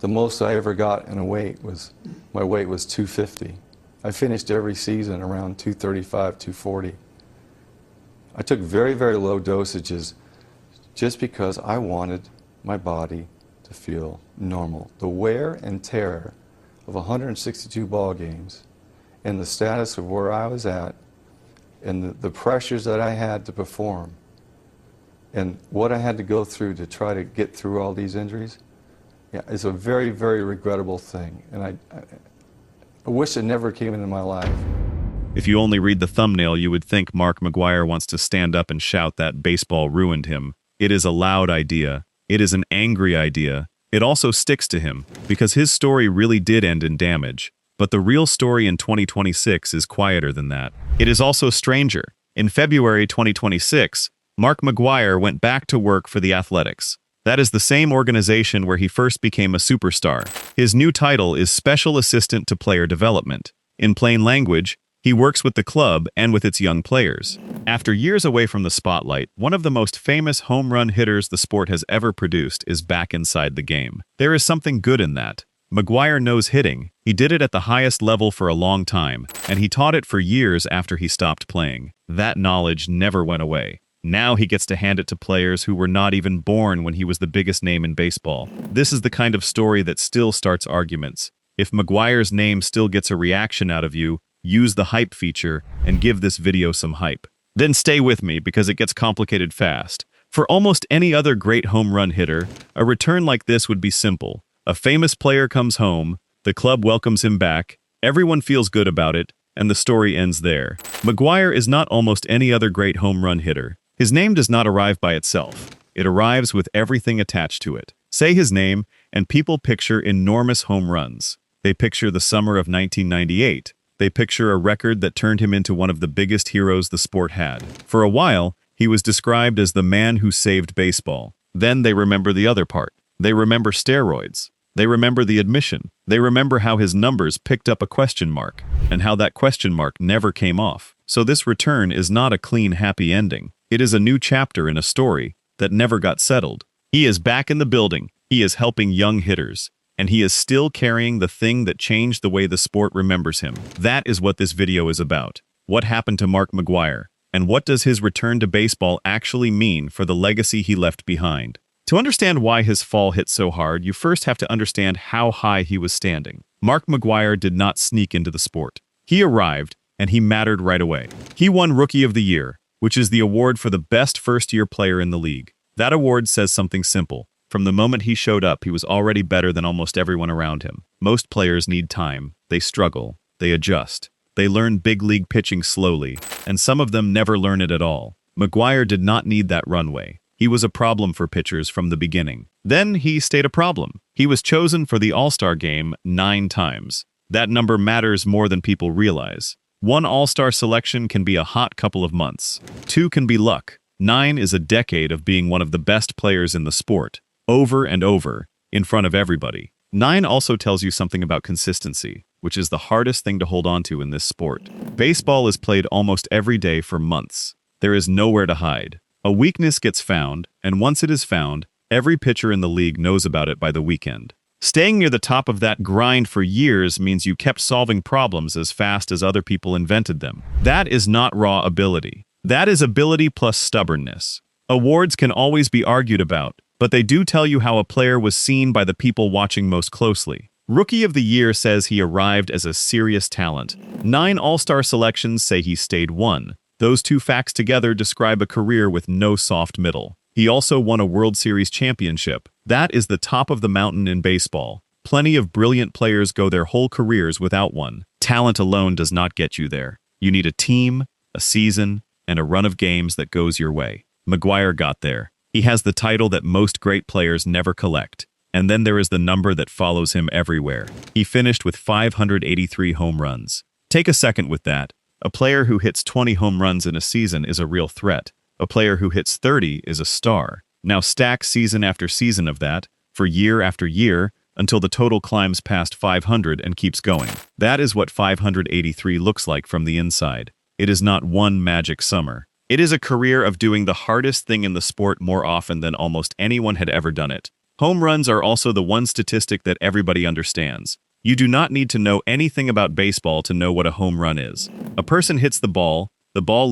The most I ever got in my weight was 250. I finished every season around 235, 240. I took very, very low dosages just because I wanted my body to feel normal. The wear and tear of 162 ball games and the status of where I was at and the pressures that I had to perform and what I had to go through to try to get through all these injuries, yeah, it's a very, very regrettable thing. And I wish it never came into my life. If you only read the thumbnail, you would think Mark McGwire wants to stand up and shout that baseball ruined him. It is a loud idea. It is an angry idea. It also sticks to him, because his story really did end in damage. But the real story in 2026 is quieter than that. It is also stranger. In February 2026, Mark McGwire went back to work for the Athletics. That is the same organization where he first became a superstar. His new title is Special Assistant to Player Development. In plain language, he works with the club and with its young players. After years away from the spotlight, one of the most famous home run hitters the sport has ever produced is back inside the game. There is something good in that. McGwire knows hitting. He did it at the highest level for a long time, and he taught it for years after he stopped playing. That knowledge never went away. Now he gets to hand it to players who were not even born when he was the biggest name in baseball. This is the kind of story that still starts arguments. If McGwire's name still gets a reaction out of you, use the hype feature and give this video some hype. Then stay with me because it gets complicated fast. For almost any other great home run hitter, a return like this would be simple. A famous player comes home, the club welcomes him back, everyone feels good about it, and the story ends there. McGwire is not almost any other great home run hitter. His name does not arrive by itself. It arrives with everything attached to it. Say his name, and people picture enormous home runs. They picture the summer of 1998. They picture a record that turned him into one of the biggest heroes the sport had. For a while, he was described as the man who saved baseball. Then they remember the other part. They remember steroids. They remember the admission. They remember how his numbers picked up a question mark, and how that question mark never came off. So this return is not a clean, happy ending. It is a new chapter in a story that never got settled. He is back in the building. He is helping young hitters. And he is still carrying the thing that changed the way the sport remembers him. That is what this video is about. What happened to Mark McGwire? And what does his return to baseball actually mean for the legacy he left behind? To understand why his fall hit so hard, you first have to understand how high he was standing. Mark McGwire did not sneak into the sport. He arrived, and he mattered right away. He won Rookie of the Year, which is the award for the best first-year player in the league. That award says something simple. From the moment he showed up, he was already better than almost everyone around him. Most players need time. They struggle. They adjust. They learn big league pitching slowly, and some of them never learn it at all. McGwire did not need that runway. He was a problem for pitchers from the beginning. Then he stayed a problem. He was chosen for the All-Star game 9 times. That number matters more than people realize. 1 All-Star selection can be a hot couple of months. 2 can be luck. 9 is a decade of being one of the best players in the sport, over and over, in front of everybody. 9 also tells you something about consistency, which is the hardest thing to hold on to in this sport. Baseball is played almost every day for months. There is nowhere to hide. A weakness gets found, and once it is found, every pitcher in the league knows about it by the weekend. Staying near the top of that grind for years means you kept solving problems as fast as other people invented them. That is not raw ability. That is ability plus stubbornness. Awards can always be argued about, but they do tell you how a player was seen by the people watching most closely. Rookie of the Year says he arrived as a serious talent. 9 All-Star selections say he stayed 1. Those 2 facts together describe a career with no soft middle. He also won a World Series championship. That is the top of the mountain in baseball. Plenty of brilliant players go their whole careers without one. Talent alone does not get you there. You need a team, a season, and a run of games that goes your way. McGwire got there. He has the title that most great players never collect. And then there is the number that follows him everywhere. He finished with 583 home runs. Take a second with that. A player who hits 20 home runs in a season is a real threat. A player who hits 30 is a star. Now stack season after season of that, for year after year, until the total climbs past 500 and keeps going. That is what 583 looks like from the inside. It is not one magic summer. It is a career of doing the hardest thing in the sport more often than almost anyone had ever done it. Home runs are also the one statistic that everybody understands. You do not need to know anything about baseball to know what a home run is. A person hits the ball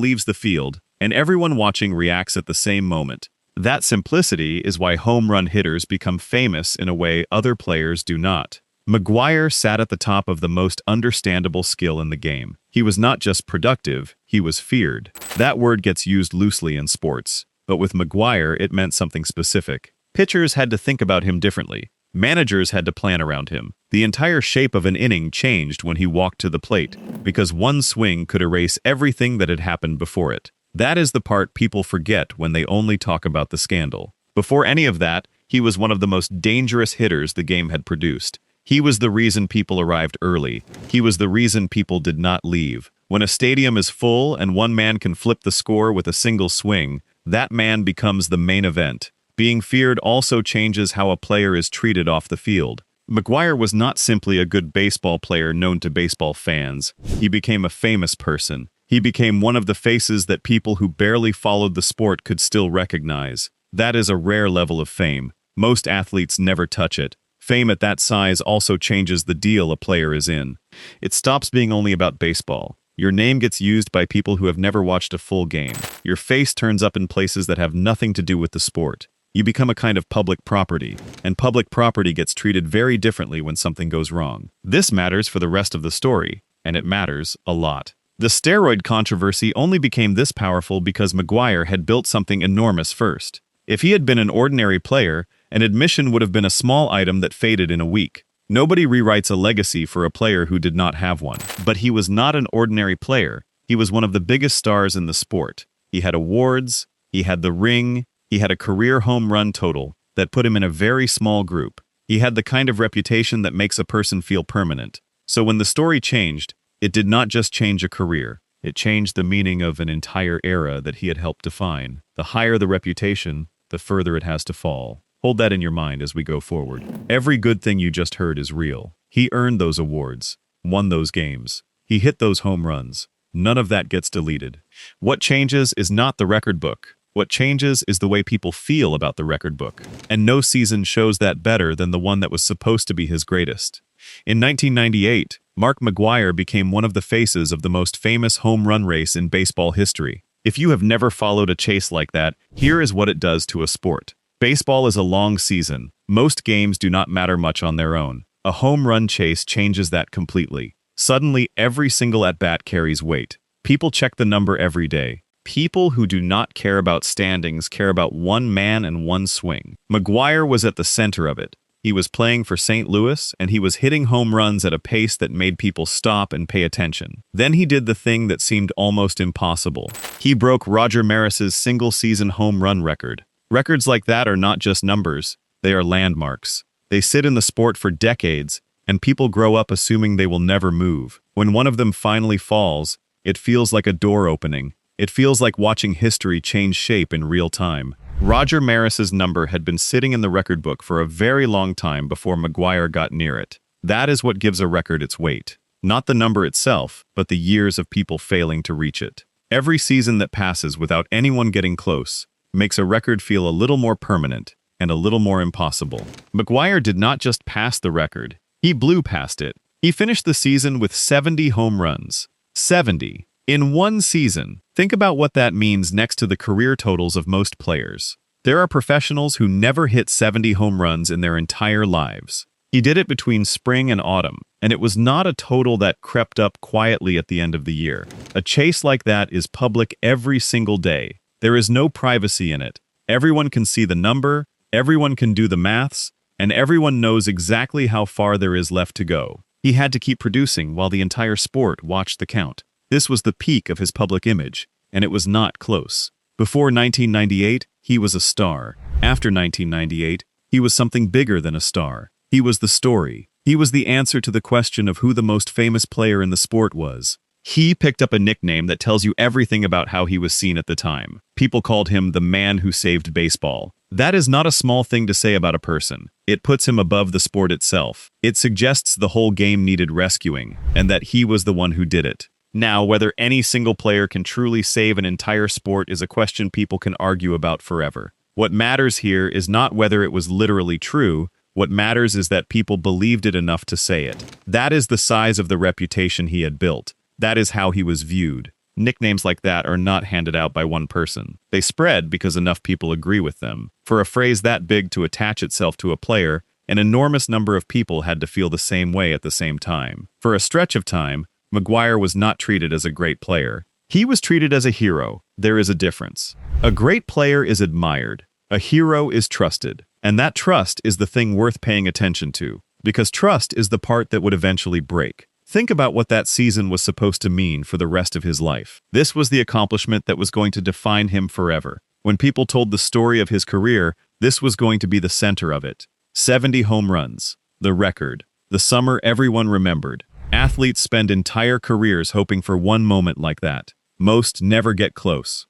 leaves the field, and everyone watching reacts at the same moment. That simplicity is why home run hitters become famous in a way other players do not. McGwire sat at the top of the most understandable skill in the game. He was not just productive, he was feared. That word gets used loosely in sports, but with McGwire it meant something specific. Pitchers had to think about him differently. Managers had to plan around him. The entire shape of an inning changed when he walked to the plate, because one swing could erase everything that had happened before it. That is the part people forget when they only talk about the scandal. Before any of that, he was one of the most dangerous hitters the game had produced. He was the reason people arrived early. He was the reason people did not leave. When a stadium is full and one man can flip the score with a single swing, that man becomes the main event. Being feared also changes how a player is treated off the field. McGwire was not simply a good baseball player known to baseball fans. He became a famous person. He became one of the faces that people who barely followed the sport could still recognize. That is a rare level of fame. Most athletes never touch it. Fame at that size also changes the deal a player is in. It stops being only about baseball. Your name gets used by people who have never watched a full game. Your face turns up in places that have nothing to do with the sport. You become a kind of public property, and public property gets treated very differently when something goes wrong. This matters for the rest of the story, and it matters a lot. The steroid controversy only became this powerful because McGwire had built something enormous first. If he had been an ordinary player, an admission would have been a small item that faded in a week. Nobody rewrites a legacy for a player who did not have one. But he was not an ordinary player. He was one of the biggest stars in the sport. He had awards, he had the ring, he had a career home run total that put him in a very small group. He had the kind of reputation that makes a person feel permanent. So when the story changed, it did not just change a career. It changed the meaning of an entire era that he had helped define. The higher the reputation, the further it has to fall. Hold that in your mind as we go forward. Every good thing you just heard is real. He earned those awards, won those games. He hit those home runs. None of that gets deleted. What changes is not the record book. What changes is the way people feel about the record book. And no season shows that better than the one that was supposed to be his greatest. In 1998, Mark McGwire became one of the faces of the most famous home run race in baseball history. If you have never followed a chase like that, here is what it does to a sport. Baseball is a long season. Most games do not matter much on their own. A home run chase changes that completely. Suddenly, every single at-bat carries weight. People check the number every day. People who do not care about standings care about one man and one swing. McGwire was at the center of it. He was playing for St. Louis, and he was hitting home runs at a pace that made people stop and pay attention. Then he did the thing that seemed almost impossible. He broke Roger Maris's single-season home run record. Records like that are not just numbers, they are landmarks. They sit in the sport for decades, and people grow up assuming they will never move. When one of them finally falls, it feels like a door opening. It feels like watching history change shape in real time. Roger Maris's number had been sitting in the record book for a very long time before McGwire got near it. That is what gives a record its weight. Not the number itself, but the years of people failing to reach it. Every season that passes without anyone getting close makes a record feel a little more permanent and a little more impossible. McGwire did not just pass the record, he blew past it. He finished the season with 70 home runs. 70. In one season. Think about what that means next to the career totals of most players. There are professionals who never hit 70 home runs in their entire lives. He did it between spring and autumn, and it was not a total that crept up quietly at the end of the year. A chase like that is public every single day. There is no privacy in it. Everyone can see the number, everyone can do the maths, and everyone knows exactly how far there is left to go. He had to keep producing while the entire sport watched the count. This was the peak of his public image, and it was not close. Before 1998, he was a star. After 1998, he was something bigger than a star. He was the story. He was the answer to the question of who the most famous player in the sport was. He picked up a nickname that tells you everything about how he was seen at the time. People called him the man who saved baseball. That is not a small thing to say about a person. It puts him above the sport itself. It suggests the whole game needed rescuing, and that he was the one who did it. Now, whether any single player can truly save an entire sport is a question people can argue about forever. What matters here is not whether it was literally true. What matters is that people believed it enough to say it. That is the size of the reputation he had built. That is how he was viewed. Nicknames like that are not handed out by one person. They spread because enough people agree with them. For a phrase that big to attach itself to a player, an enormous number of people had to feel the same way at the same time. For a stretch of time, McGwire was not treated as a great player. He was treated as a hero. There is a difference. A great player is admired. A hero is trusted. And that trust is the thing worth paying attention to, because trust is the part that would eventually break. Think about what that season was supposed to mean for the rest of his life. This was the accomplishment that was going to define him forever. When people told the story of his career, this was going to be the center of it. 70 home runs. The record. The summer everyone remembered. Athletes spend entire careers hoping for one moment like that. Most never get close.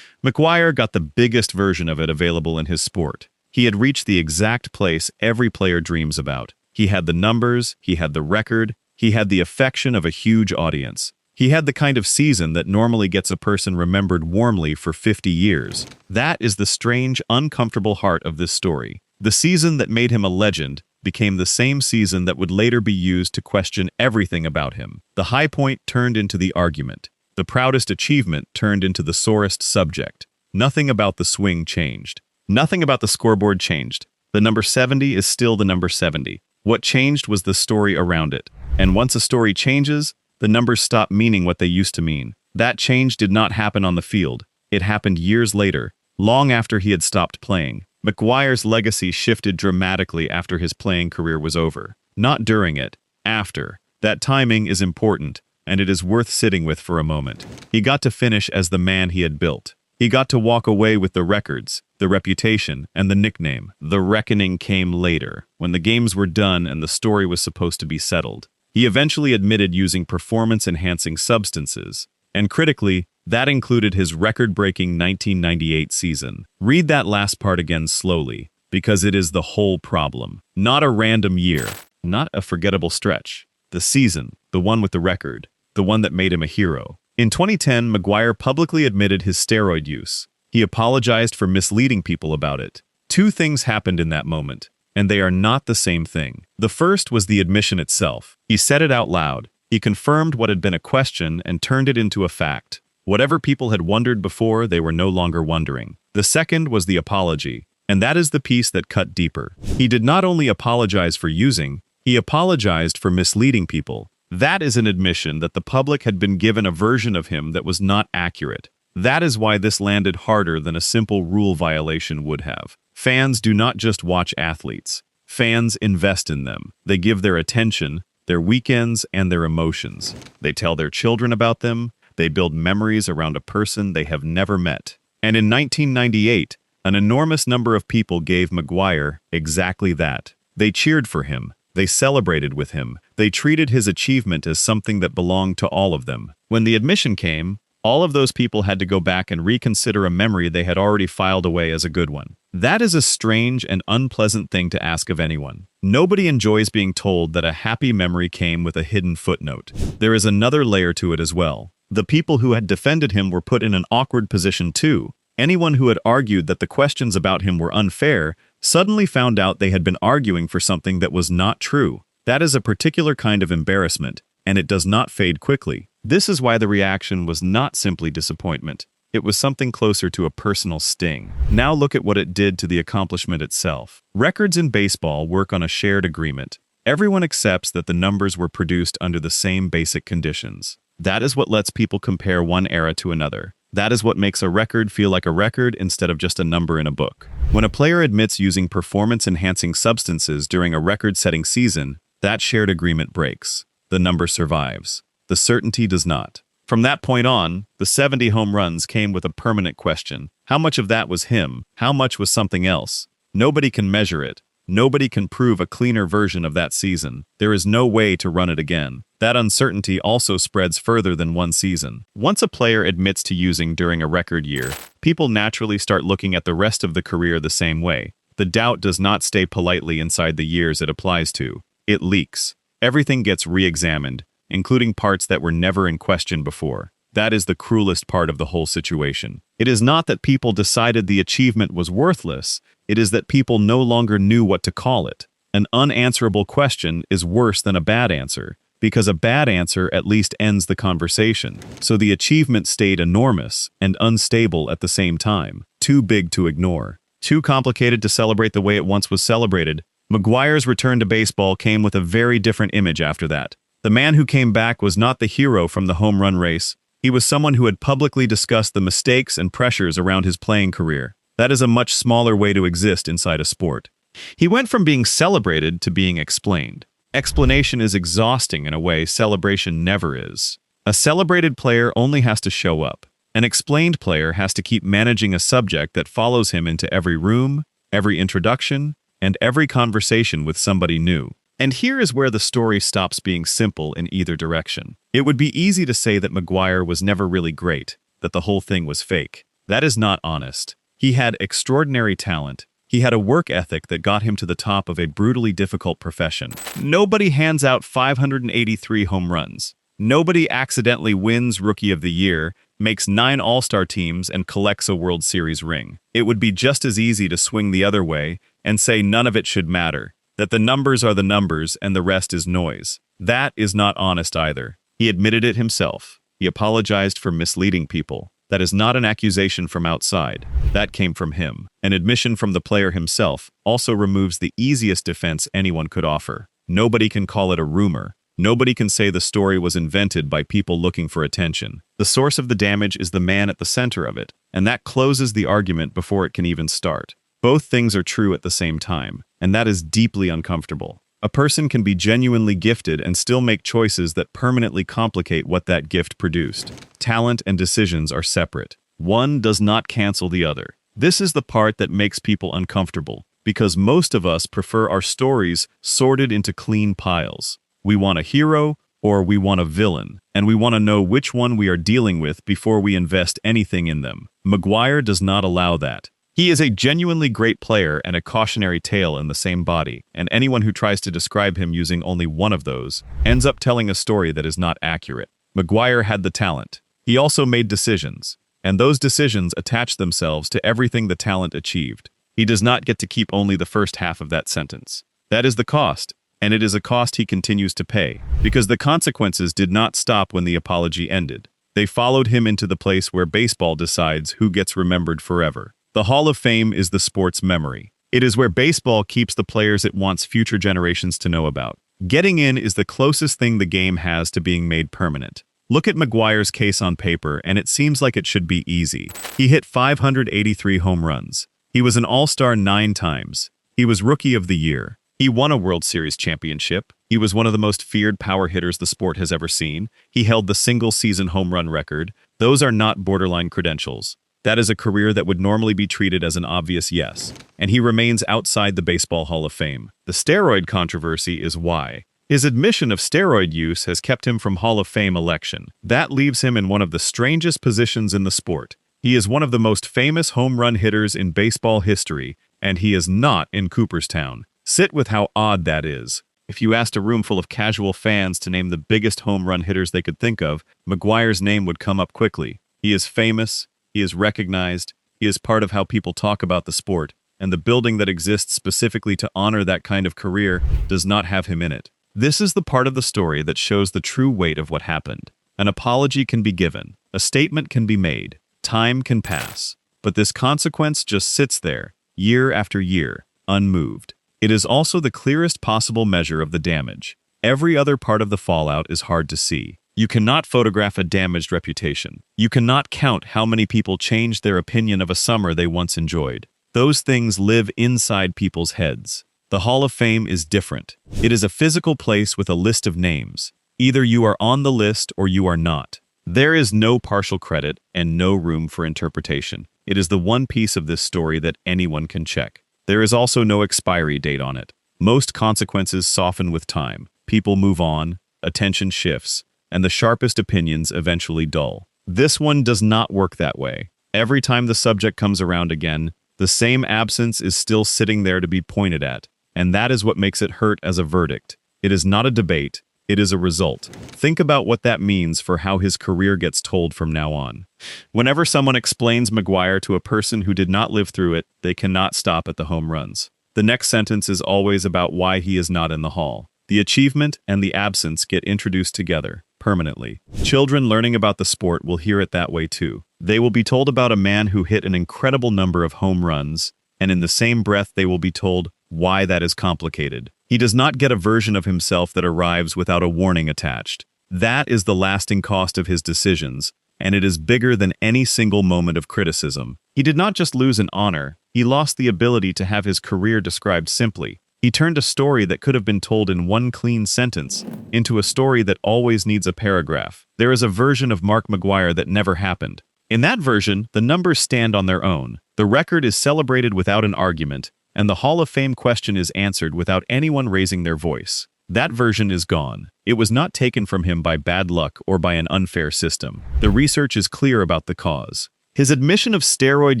McGwire got the biggest version of it available in his sport. He had reached the exact place every player dreams about. He had the numbers, he had the record, he had the affection of a huge audience. He had the kind of season that normally gets a person remembered warmly for 50 years. That is the strange, uncomfortable heart of this story. The season that made him a legend became the same season that would later be used to question everything about him. The high point turned into the argument. The proudest achievement turned into the sorest subject. Nothing about the swing changed. Nothing about the scoreboard changed. The number 70 is still the number 70. What changed was the story around it. And once a story changes, the numbers stop meaning what they used to mean. That change did not happen on the field. It happened years later, long after he had stopped playing. McGwire's legacy shifted dramatically after his playing career was over. Not during it, after. That timing is important, and it is worth sitting with for a moment. He got to finish as the man he had built. He got to walk away with the records, the reputation, and the nickname. The reckoning came later, when the games were done and the story was supposed to be settled. He eventually admitted using performance-enhancing substances, and critically, that included his record-breaking 1998 season. Read that last part again slowly, because it is the whole problem. Not a random year, not a forgettable stretch. The season, the one with the record, the one that made him a hero. In 2010, McGwire publicly admitted his steroid use. He apologized for misleading people about it. Two things happened in that moment, and they are not the same thing. The first was the admission itself. He said it out loud. He confirmed what had been a question and turned it into a fact. Whatever people had wondered before, they were no longer wondering. The second was the apology, and that is the piece that cut deeper. He did not only apologize for using, he apologized for misleading people. That is an admission that the public had been given a version of him that was not accurate. That is why this landed harder than a simple rule violation would have. Fans do not just watch athletes. Fans invest in them. They give their attention, their weekends, and their emotions. They tell their children about them. They build memories around a person they have never met. And in 1998, an enormous number of people gave McGwire exactly that. They cheered for him. They celebrated with him. They treated his achievement as something that belonged to all of them. When the admission came, all of those people had to go back and reconsider a memory they had already filed away as a good one. That is a strange and unpleasant thing to ask of anyone. Nobody enjoys being told that a happy memory came with a hidden footnote. There is another layer to it as well. The people who had defended him were put in an awkward position too. Anyone who had argued that the questions about him were unfair suddenly found out they had been arguing for something that was not true. That is a particular kind of embarrassment, and it does not fade quickly. This is why the reaction was not simply disappointment. It was something closer to a personal sting. Now look at what it did to the accomplishment itself. Records in baseball work on a shared agreement. Everyone accepts that the numbers were produced under the same basic conditions. That is what lets people compare one era to another. That is what makes a record feel like a record instead of just a number in a book. When a player admits using performance-enhancing substances during a record-setting season, that shared agreement breaks. The number survives. The certainty does not. From that point on, the 70 home runs came with a permanent question. How much of that was him? How much was something else? Nobody can measure it. Nobody can prove a cleaner version of that season. There is no way to run it again. That uncertainty also spreads further than one season. Once a player admits to using during a record year, people naturally start looking at the rest of the career the same way. The doubt does not stay politely inside the years it applies to. It leaks. Everything gets re-examined, including parts that were never in question before. That is the cruelest part of the whole situation. It is not that people decided the achievement was worthless, it is that people no longer knew what to call it. An unanswerable question is worse than a bad answer, because a bad answer at least ends the conversation. So the achievement stayed enormous and unstable at the same time, too big to ignore, too complicated to celebrate the way it once was celebrated. McGwire's return to baseball came with a very different image after that. The man who came back was not the hero from the home run race. He was someone who had publicly discussed the mistakes and pressures around his playing career. That is a much smaller way to exist inside a sport. He went from being celebrated to being explained. Explanation is exhausting in a way celebration never is. A celebrated player only has to show up. An explained player has to keep managing a subject that follows him into every room, every introduction, and every conversation with somebody new. And here is where the story stops being simple in either direction. It would be easy to say that McGwire was never really great, that the whole thing was fake. That is not honest. He had extraordinary talent. He had a work ethic that got him to the top of a brutally difficult profession. Nobody hands out 583 home runs. Nobody accidentally wins Rookie of the Year, makes 9 All-Star teams, and collects a World Series ring. It would be just as easy to swing the other way and say none of it should matter, that the numbers are the numbers and the rest is noise. That is not honest either. He admitted it himself. He apologized for misleading people. That is not an accusation from outside. That came from him. An admission from the player himself also removes the easiest defense anyone could offer. Nobody can call it a rumor. Nobody can say the story was invented by people looking for attention. The source of the damage is the man at the center of it, and that closes the argument before it can even start. Both things are true at the same time, and that is deeply uncomfortable. A person can be genuinely gifted and still make choices that permanently complicate what that gift produced. Talent and decisions are separate. One does not cancel the other. This is the part that makes people uncomfortable, because most of us prefer our stories sorted into clean piles. We want a hero or we want a villain, and we want to know which one we are dealing with before we invest anything in them. McGwire does not allow that. He is a genuinely great player and a cautionary tale in the same body, and anyone who tries to describe him using only one of those ends up telling a story that is not accurate. McGwire had the talent. He also made decisions, and those decisions attach themselves to everything the talent achieved. He does not get to keep only the first half of that sentence. That is the cost, and it is a cost he continues to pay, because the consequences did not stop when the apology ended. They followed him into the place where baseball decides who gets remembered forever. The Hall of Fame is the sport's memory. It is where baseball keeps the players it wants future generations to know about. Getting in is the closest thing the game has to being made permanent. Look at McGwire's case on paper, and it seems like it should be easy. He hit 583 home runs. He was an All-Star 9 times. He was Rookie of the Year. He won a World Series championship. He was one of the most feared power hitters the sport has ever seen. He held the single-season home run record. Those are not borderline credentials. That is a career that would normally be treated as an obvious yes, and he remains outside the Baseball Hall of Fame. The steroid controversy is why. His admission of steroid use has kept him from Hall of Fame election. That leaves him in one of the strangest positions in the sport. He is one of the most famous home run hitters in baseball history, and he is not in Cooperstown. Sit with how odd that is. If you asked a room full of casual fans to name the biggest home run hitters they could think of, McGwire's name would come up quickly. He is famous. He is recognized, he is part of how people talk about the sport, and the building that exists specifically to honor that kind of career does not have him in it. This is the part of the story that shows the true weight of what happened. An apology can be given, a statement can be made, time can pass, but this consequence just sits there, year after year, unmoved. It is also the clearest possible measure of the damage. Every other part of the fallout is hard to see. You cannot photograph a damaged reputation. You cannot count how many people changed their opinion of a summer they once enjoyed. Those things live inside people's heads. The Hall of Fame is different. It is a physical place with a list of names. Either you are on the list or you are not. There is no partial credit and no room for interpretation. It is the one piece of this story that anyone can check. There is also no expiry date on it. Most consequences soften with time. People move on, attention shifts, and the sharpest opinions eventually dull. This one does not work that way. Every time the subject comes around again, the same absence is still sitting there to be pointed at, and that is what makes it hurt as a verdict. It is not a debate, It is a result. Think about what that means for how his career gets told from now on. Whenever someone explains McGwire to a person who did not live through it, they cannot stop at the home runs. The next sentence is always about why he is not in the Hall. The achievement and the absence get introduced together, permanently. Children learning about the sport will hear it that way too. They will be told about a man who hit an incredible number of home runs, and in the same breath they will be told why that is complicated. He does not get a version of himself that arrives without a warning attached. That is the lasting cost of his decisions, and it is bigger than any single moment of criticism. He did not just lose an honor, he lost the ability to have his career described simply. He turned a story that could have been told in one clean sentence into a story that always needs a paragraph. There is a version of Mark McGwire that never happened. In that version, the numbers stand on their own. The record is celebrated without an argument, and the Hall of Fame question is answered without anyone raising their voice. That version is gone. It was not taken from him by bad luck or by an unfair system. The research is clear about the cause. His admission of steroid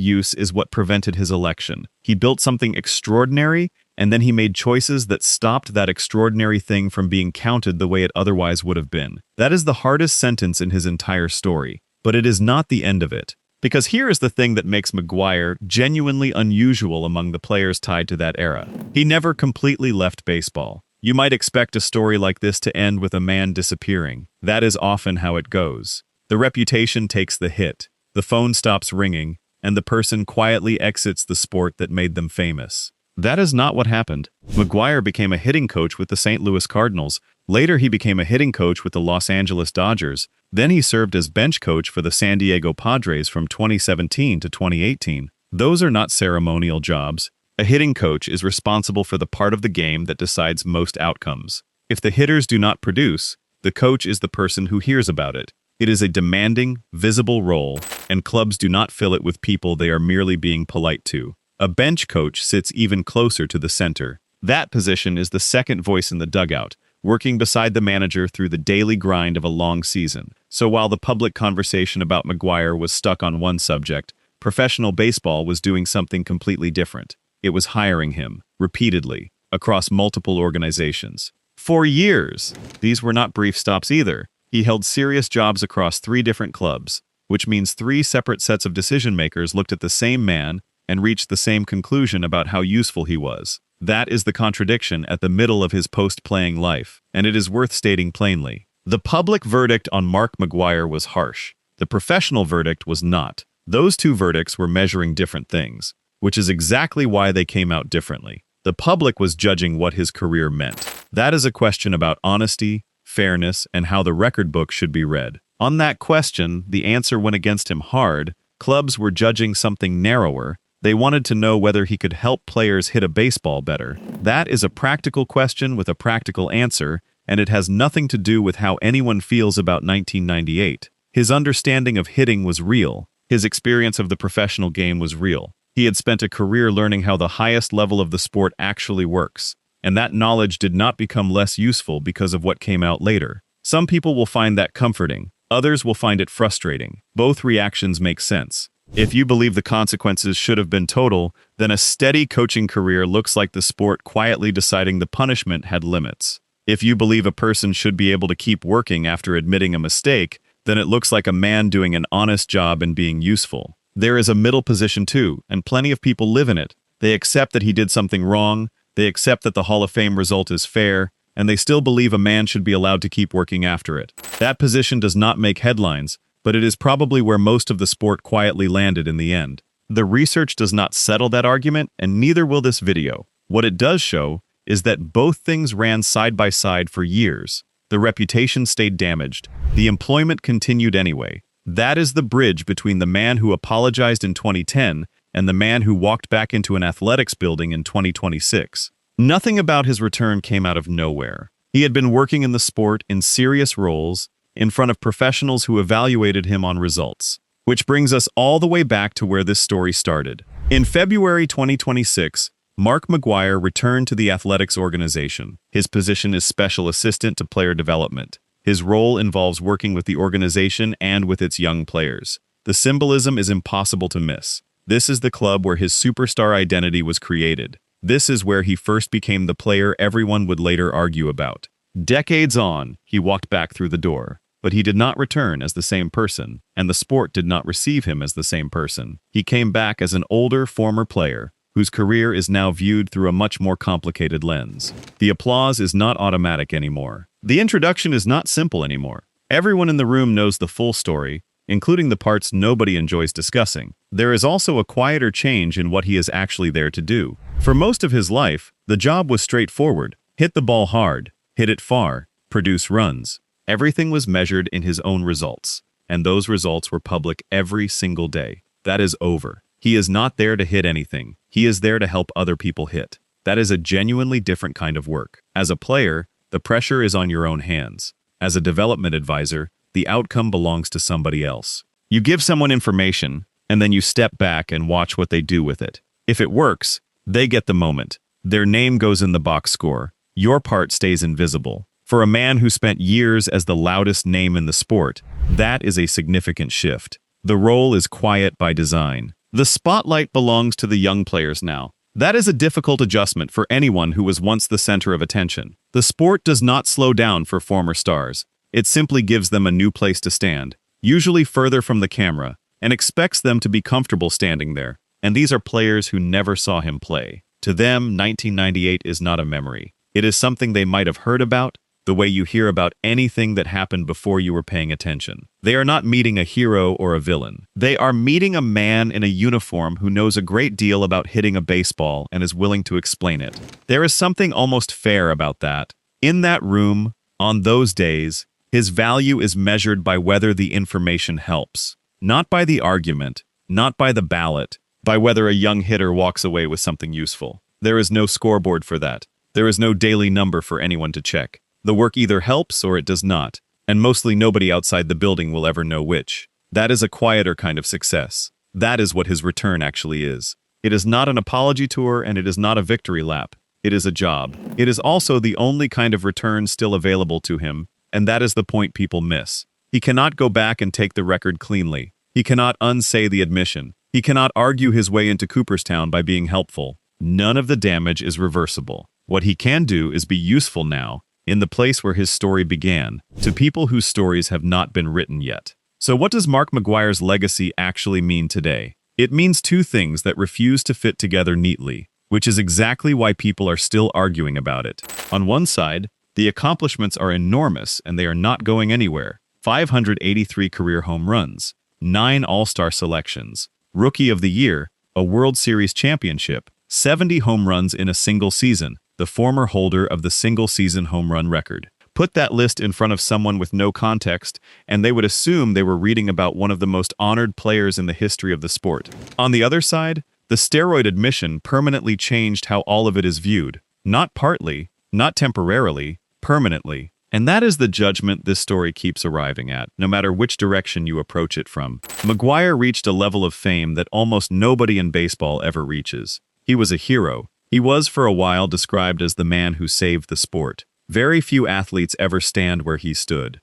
use is what prevented his election. He built something extraordinary, and then he made choices that stopped that extraordinary thing from being counted the way it otherwise would have been. That is the hardest sentence in his entire story, but it is not the end of it. Because here is the thing that makes McGwire genuinely unusual among the players tied to that era. He never completely left baseball. You might expect a story like this to end with a man disappearing. That is often how it goes. The reputation takes the hit, the phone stops ringing, and the person quietly exits the sport that made them famous. That is not what happened. McGwire became a hitting coach with the St. Louis Cardinals. Later, he became a hitting coach with the Los Angeles Dodgers. Then he served as bench coach for the San Diego Padres from 2017 to 2018. Those are not ceremonial jobs. A hitting coach is responsible for the part of the game that decides most outcomes. If the hitters do not produce, the coach is the person who hears about it. It is a demanding, visible role, and clubs do not fill it with people they are merely being polite to. A bench coach sits even closer to the center. That position is the second voice in the dugout, working beside the manager through the daily grind of a long season. So while the public conversation about McGwire was stuck on one subject, professional baseball was doing something completely different. It was hiring him, repeatedly, across multiple organizations. For years, these were not brief stops either. He held serious jobs across 3 different clubs, which means 3 separate sets of decision-makers looked at the same man and reached the same conclusion about how useful he was. That is the contradiction at the middle of his post-playing life, and it is worth stating plainly. The public verdict on Mark McGwire was harsh. The professional verdict was not. Those 2 verdicts were measuring different things, which is exactly why they came out differently. The public was judging what his career meant. That is a question about honesty, fairness, and how the record book should be read. On that question, the answer went against him hard. Clubs were judging something narrower. They wanted to know whether he could help players hit a baseball better. That is a practical question with a practical answer, and it has nothing to do with how anyone feels about 1998. His understanding of hitting was real. His experience of the professional game was real. He had spent a career learning how the highest level of the sport actually works, and that knowledge did not become less useful because of what came out later. Some people will find that comforting. Others will find it frustrating. Both reactions make sense. If you believe the consequences should have been total, then a steady coaching career looks like the sport quietly deciding the punishment had limits. If you believe a person should be able to keep working after admitting a mistake, then it looks like a man doing an honest job and being useful. There is a middle position too, and plenty of people live in it. They accept that he did something wrong, they accept that the Hall of Fame result is fair, and they still believe a man should be allowed to keep working after it. That position does not make headlines, but it is probably where most of the sport quietly landed in the end. The research does not settle that argument, and neither will this video. What it does show is that both things ran side by side for years. The reputation stayed damaged. The employment continued anyway. That is the bridge between the man who apologized in 2010 and the man who walked back into an athletics building in 2026. Nothing about his return came out of nowhere. He had been working in the sport in serious roles, in front of professionals who evaluated him on results. Which brings us all the way back to where this story started. In February 2026, Mark McGwire returned to the athletics organization. His position is special assistant to player development. His role involves working with the organization and with its young players. The symbolism is impossible to miss. This is the club where his superstar identity was created. This is where he first became the player everyone would later argue about. Decades on, he walked back through the door. But he did not return as the same person, and the sport did not receive him as the same person. He came back as an older, former player, whose career is now viewed through a much more complicated lens. The applause is not automatic anymore. The introduction is not simple anymore. Everyone in the room knows the full story, including the parts nobody enjoys discussing. There is also a quieter change in what he is actually there to do. For most of his life, the job was straightforward. Hit the ball hard, hit it far, produce runs. Everything was measured in his own results, and those results were public every single day. That is over. He is not there to hit anything. He is there to help other people hit. That is a genuinely different kind of work. As a player, the pressure is on your own hands. As a development advisor, the outcome belongs to somebody else. You give someone information, and then you step back and watch what they do with it. If it works, they get the moment. Their name goes in the box score. Your part stays invisible. For a man who spent years as the loudest name in the sport, that is a significant shift. The role is quiet by design. The spotlight belongs to the young players now. That is a difficult adjustment for anyone who was once the center of attention. The sport does not slow down for former stars. It simply gives them a new place to stand, usually further from the camera, and expects them to be comfortable standing there. And these are players who never saw him play. To them, 1998 is not a memory. It is something they might have heard about, the way you hear about anything that happened before you were paying attention. They are not meeting a hero or a villain. They are meeting a man in a uniform who knows a great deal about hitting a baseball and is willing to explain it. There is something almost fair about that. In that room, on those days, his value is measured by whether the information helps. Not by the argument, not by the ballot, by whether a young hitter walks away with something useful. There is no scoreboard for that. There is no daily number for anyone to check. The work either helps or it does not, and mostly nobody outside the building will ever know which. That is a quieter kind of success. That is what his return actually is. It is not an apology tour and it is not a victory lap. It is a job. It is also the only kind of return still available to him, and that is the point people miss. He cannot go back and take the record cleanly. He cannot unsay the admission. He cannot argue his way into Cooperstown by being helpful. None of the damage is reversible. What he can do is be useful now, in the place where his story began, to people whose stories have not been written yet. So what does Mark McGwire's legacy actually mean today? It means two things that refuse to fit together neatly, which is exactly why people are still arguing about it. On one side, the accomplishments are enormous and they are not going anywhere. 583 career home runs, 9 All-Star selections, Rookie of the Year, a World Series championship, 70 home runs in a single season, the former holder of the single-season home run record. Put that list in front of someone with no context, and they would assume they were reading about one of the most honored players in the history of the sport. On the other side, the steroid admission permanently changed how all of it is viewed. Not partly, not temporarily, permanently. And that is the judgment this story keeps arriving at, no matter which direction you approach it from. McGwire reached a level of fame that almost nobody in baseball ever reaches. He was a hero. He was for a while described as the man who saved the sport. Very few athletes ever stand where he stood.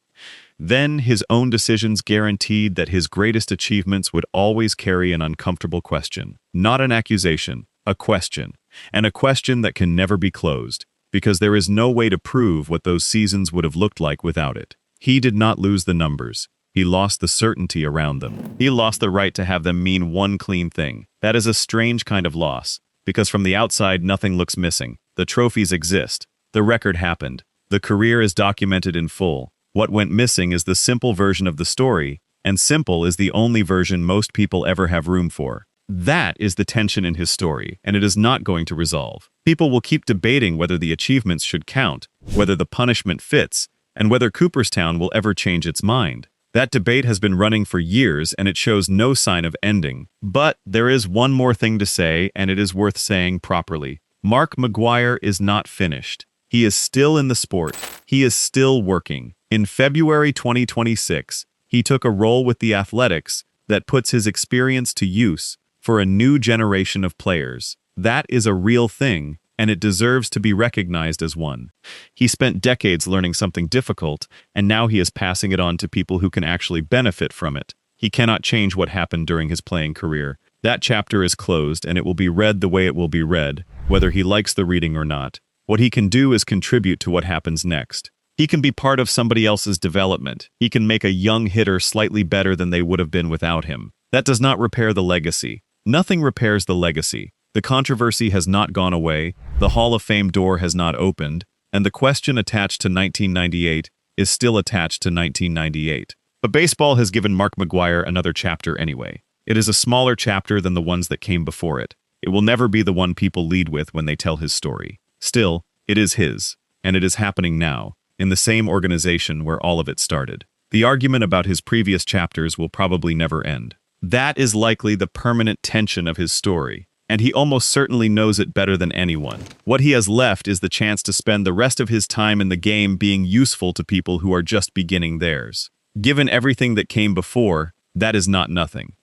Then his own decisions guaranteed that his greatest achievements would always carry an uncomfortable question. Not an accusation, a question. And a question that can never be closed, because there is no way to prove what those seasons would have looked like without it. He did not lose the numbers. He lost the certainty around them. He lost the right to have them mean one clean thing. That is a strange kind of loss. Because from the outside, nothing looks missing. The trophies exist. The record happened. The career is documented in full. What went missing is the simple version of the story, and simple is the only version most people ever have room for. That is the tension in his story, and it is not going to resolve. People will keep debating whether the achievements should count, whether the punishment fits, and whether Cooperstown will ever change its mind. That debate has been running for years, and it shows no sign of ending. But there is one more thing to say, and it is worth saying properly. Mark McGwire is not finished. He is still in the sport. He is still working. In February 2026, he took a role with the Athletics that puts his experience to use for a new generation of players. That is a real thing, and it deserves to be recognized as one. He spent decades learning something difficult, and now he is passing it on to people who can actually benefit from it. He cannot change what happened during his playing career. That chapter is closed, and it will be read the way it will be read, whether he likes the reading or not. What he can do is contribute to what happens next. He can be part of somebody else's development. He can make a young hitter slightly better than they would have been without him. That does not repair the legacy. Nothing repairs the legacy. The controversy has not gone away, the Hall of Fame door has not opened, and the question attached to 1998 is still attached to 1998. But baseball has given Mark McGwire another chapter anyway. It is a smaller chapter than the ones that came before it. It will never be the one people lead with when they tell his story. Still, it is his, and it is happening now, in the same organization where all of it started. The argument about his previous chapters will probably never end. That is likely the permanent tension of his story, and he almost certainly knows it better than anyone. What he has left is the chance to spend the rest of his time in the game being useful to people who are just beginning theirs. Given everything that came before, that is not nothing.